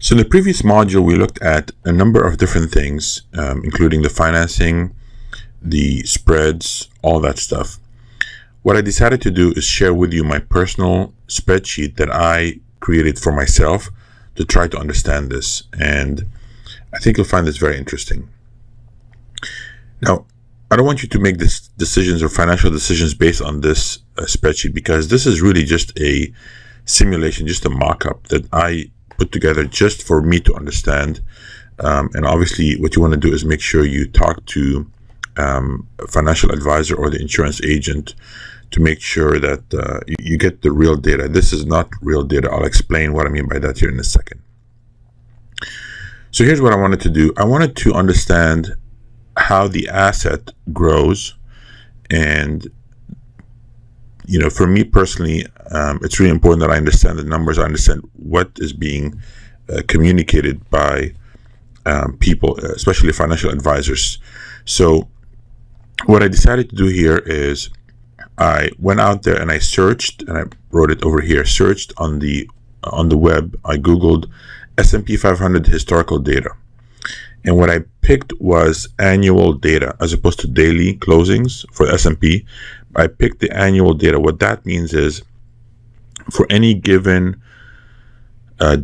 So in the previous module, we looked at a number of different things, including the financing, the spreads, all that stuff. What I decided to do is share with you my personal spreadsheet that I created for myself to try to understand this. And I think you'll find this very interesting. Now, I don't want you to make this decisions or financial decisions based on this spreadsheet, because this is really just a simulation, just a mock-up that I put together just for me to understand. And obviously what you want to do is make sure you talk to a financial advisor or the insurance agent to make sure that you get the real data. This is not real data. I'll explain what I mean by that here in a second. So here's what I wanted to do. I wanted to understand how the asset grows. And for me personally, it's really important that I understand the numbers. I understand what is being communicated by people, especially financial advisors. So what I decided to do here is I went out there and I searched, and I wrote it over here, searched on the web. I Googled S&P 500 historical data. And what I picked was annual data as opposed to daily closings for the S&P. I picked the annual data. What that means is for any given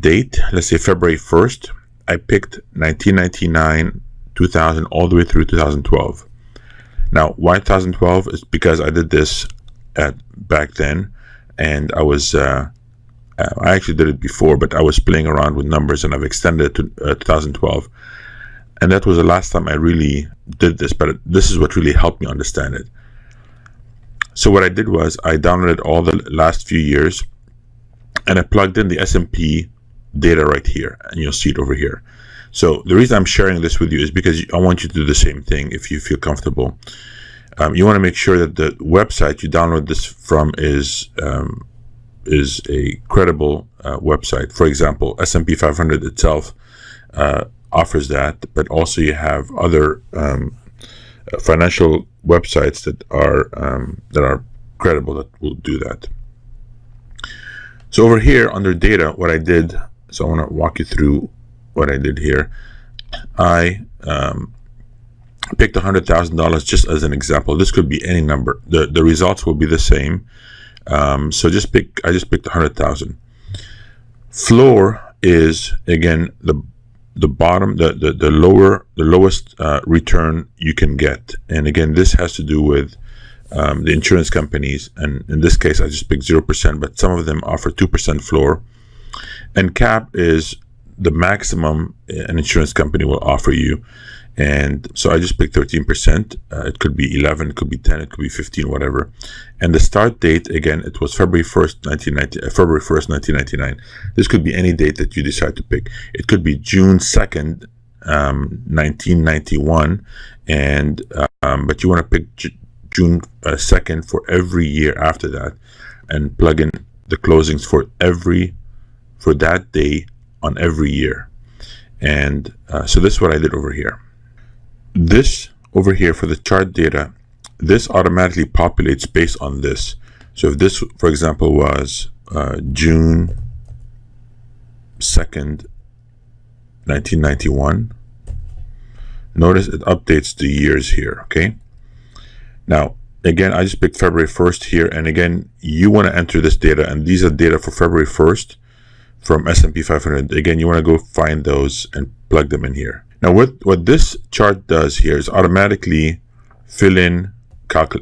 date, let's say February 1st, I picked 1999, 2000, all the way through 2012. Now, why 2012 is because I did this back then, and I was I actually did it before, but I was playing around with numbers, and I've extended it to 2012. And that was the last time I really did this, but this is what really helped me understand it. So what I did was I downloaded all the last few years, and I plugged in the S&P data right here, and you'll see it over here. So the reason I'm sharing this with you is because I want you to do the same thing if you feel comfortable. You want to make sure that the website you download this from is a credible website. For example, S&P 500 itself offers that, but also you have other financial websites that are credible that will do that. So over here under data, what I did, so I want to walk you through what I did here. I picked $100,000 just as an example. This could be any number. The results will be the same. So I just picked 100,000. Floor is again the bottom, the lowest return you can get. And again, this has to do with the insurance companies. And in this case, I just picked 0%, but some of them offer 2% floor. And cap is the maximum an insurance company will offer you. And so I just picked 13%. It could be 11, it could be 10, it could be 15, whatever. And the start date, again, it was February 1st, 1999. This could be any date that you decide to pick. It could be June 2nd, 1991, and but you want to pick June 2nd for every year after that, and plug in the closings for that day on every year. And so this is what I did over here. This over here for the chart data, this automatically populates based on this. So if this, for example, was June 2nd, 1991, notice it updates the years here, okay? Now, again, I just picked February 1st here, and again, you want to enter this data, and these are data for February 1st from S&P 500. Again, you want to go find those and plug them in here. Now, what this chart does here is automatically fill in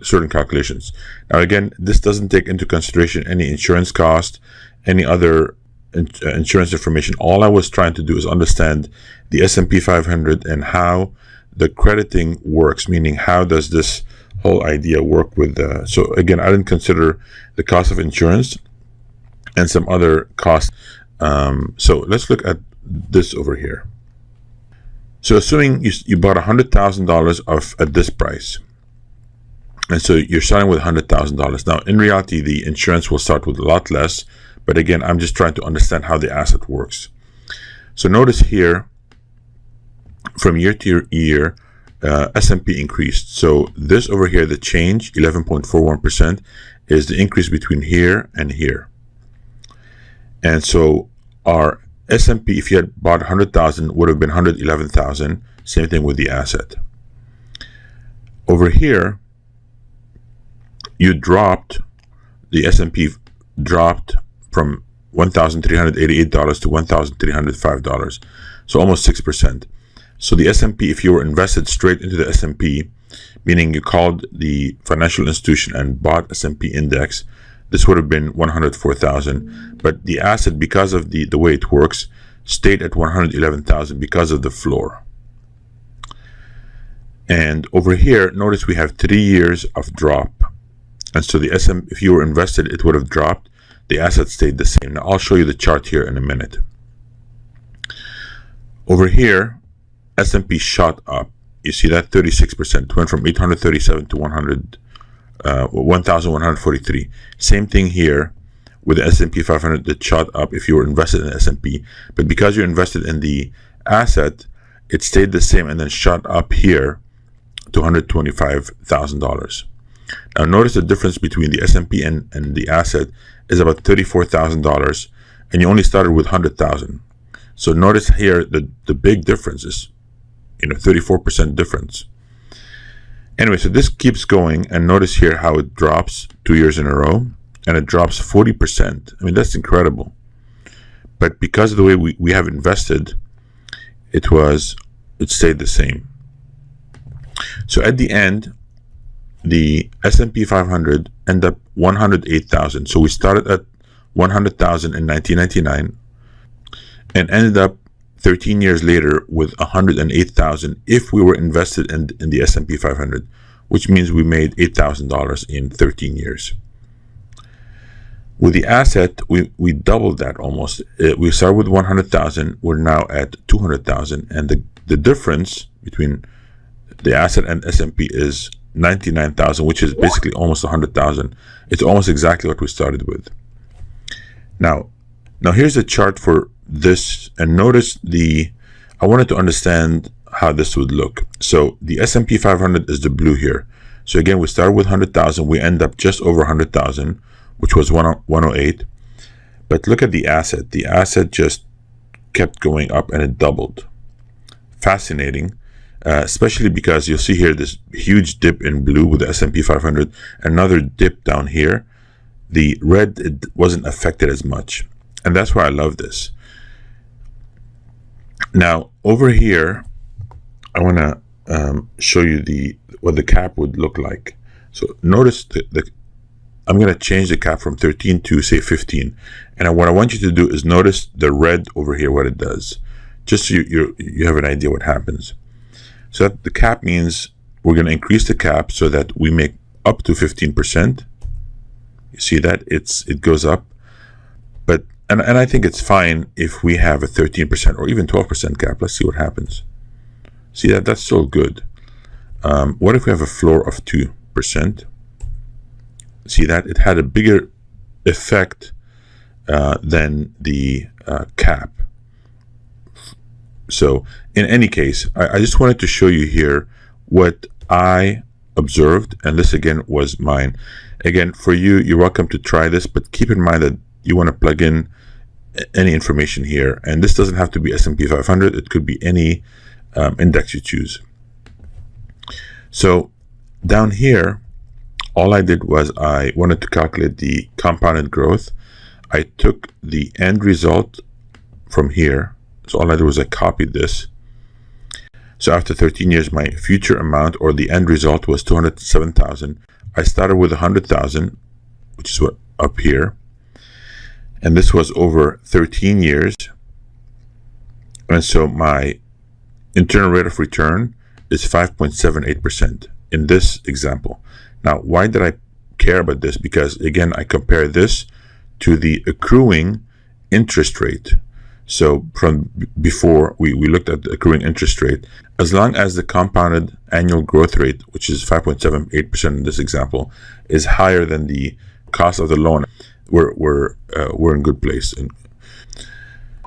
certain calculations. Now, again, this doesn't take into consideration any insurance cost, any other insurance information. All I was trying to do is understand the S&P 500 and how the crediting works, meaning how does this whole idea work with so again, I didn't consider the cost of insurance and some other costs. So let's look at this over here. So assuming you bought $100,000 at this price, and so you're starting with $100,000. Now, in reality, the insurance will start with a lot less, but again, I'm just trying to understand how the asset works. So notice here, from year to year, S&P increased. So this over here, the change, 11.41%, is the increase between here and here. And so our S&P, if you had bought 100,000, would have been 111,000. Same thing with the asset. Over here, you dropped, the S&P dropped from $1,388 to $1,305, so almost 6%. So the S&P, if you were invested straight into the S&P, meaning you called the financial institution and bought S&P index, this would have been 104,000. But the asset, because of the way it works, stayed at 111,000 because of the floor. And over here, notice we have 3 years of drop. And so the S&P, if you were invested, it would have dropped. The asset stayed the same. Now I'll show you the chart here in a minute. Over here, S&P shot up. You see that 36% went from 837 to 1,143. Same thing here with the S&P 500 that shot up if you were invested in the S&P. But because you're invested in the asset, it stayed the same and then shot up here to $125,000. Now notice the difference between the S&P and the asset is about $34,000, and you only started with 100,000. So notice here the big difference is 34% difference. Anyway, so this keeps going, and notice here how it drops 2 years in a row, and it drops 40%. I mean, that's incredible. But because of the way we have invested, it stayed the same. So at the end, the S&P 500 ended up 108,000. So we started at 100,000 in 1999 and ended up 13 years later with 108,000 if we were invested in the S&P 500, which means we made $8,000 in 13 years. With the asset, we doubled that almost. We started with 100,000. We're now at 200,000, and the difference between the asset and S&P is 99,000, which is basically almost 100,000. It's almost exactly what we started with. Now here's a chart for this, and notice I wanted to understand how this would look. So the S&P 500 is the blue here. So again, we started with 100,000. We end up just over 100,000, which was 108. But look at the asset. The asset just kept going up and it doubled. Fascinating. Especially because you'll see here this huge dip in blue with the S&P 500, another dip down here. The red, it wasn't affected as much, and that's why I love this. Now over here, I want to show you what the cap would look like. So notice I'm going to change the cap from 13 to say 15, and what I want you to do is notice the red over here, what it does, just so you have an idea what happens. So the cap means we're going to increase the cap so that we make up to 15%. You see that it goes up, but and I think it's fine if we have a 13% or even 12% cap. Let's see what happens. See that's still good. What if we have a floor of 2%? See that it had a bigger effect than the cap. So in any case, I just wanted to show you here what I observed, and this again was mine. Again, for you, you're welcome to try this, but keep in mind that you want to plug in any information here, and this doesn't have to be S&P 500. It could be any index you choose. So down here, all I did was I wanted to calculate the compounded growth. I took the end result from here. So all I did was I copied this. So after 13 years, my future amount or the end result was 207,000. I started with 100,000, which is what up here. And this was over 13 years. And so my internal rate of return is 5.78% in this example. Now, why did I care about this? Because again, I compare this to the accruing interest rate. So from before, we looked at the accruing interest rate. As long as the compounded annual growth rate, which is 5.78% in this example, is higher than the cost of the loan, we're in good place. And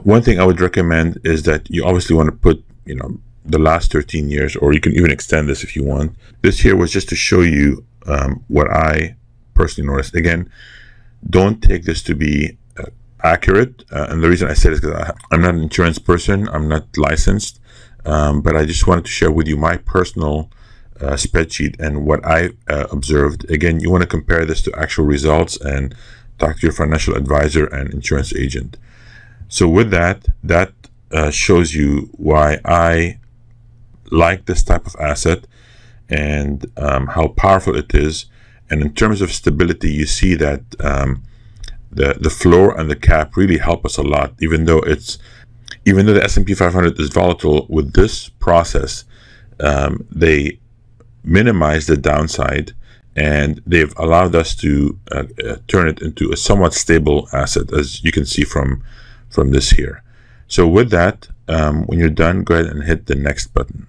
one thing I would recommend is that you obviously want to put, the last 13 years, or you can even extend this if you want. This here was just to show you what I personally noticed. Again, don't take this to be accurate. And the reason I say this is because I'm not an insurance person, I'm not licensed, but I just wanted to share with you my personal spreadsheet and what I observed. Again, you want to compare this to actual results and talk to your financial advisor and insurance agent. So with that shows you why I like this type of asset and how powerful it is. And in terms of stability, you see that the floor and the cap really help us a lot. Even though the S&P 500 is volatile, with this process, they minimize the downside, and they've allowed us to turn it into a somewhat stable asset, as you can see from this here. So with that, when you're done, go ahead and hit the next button.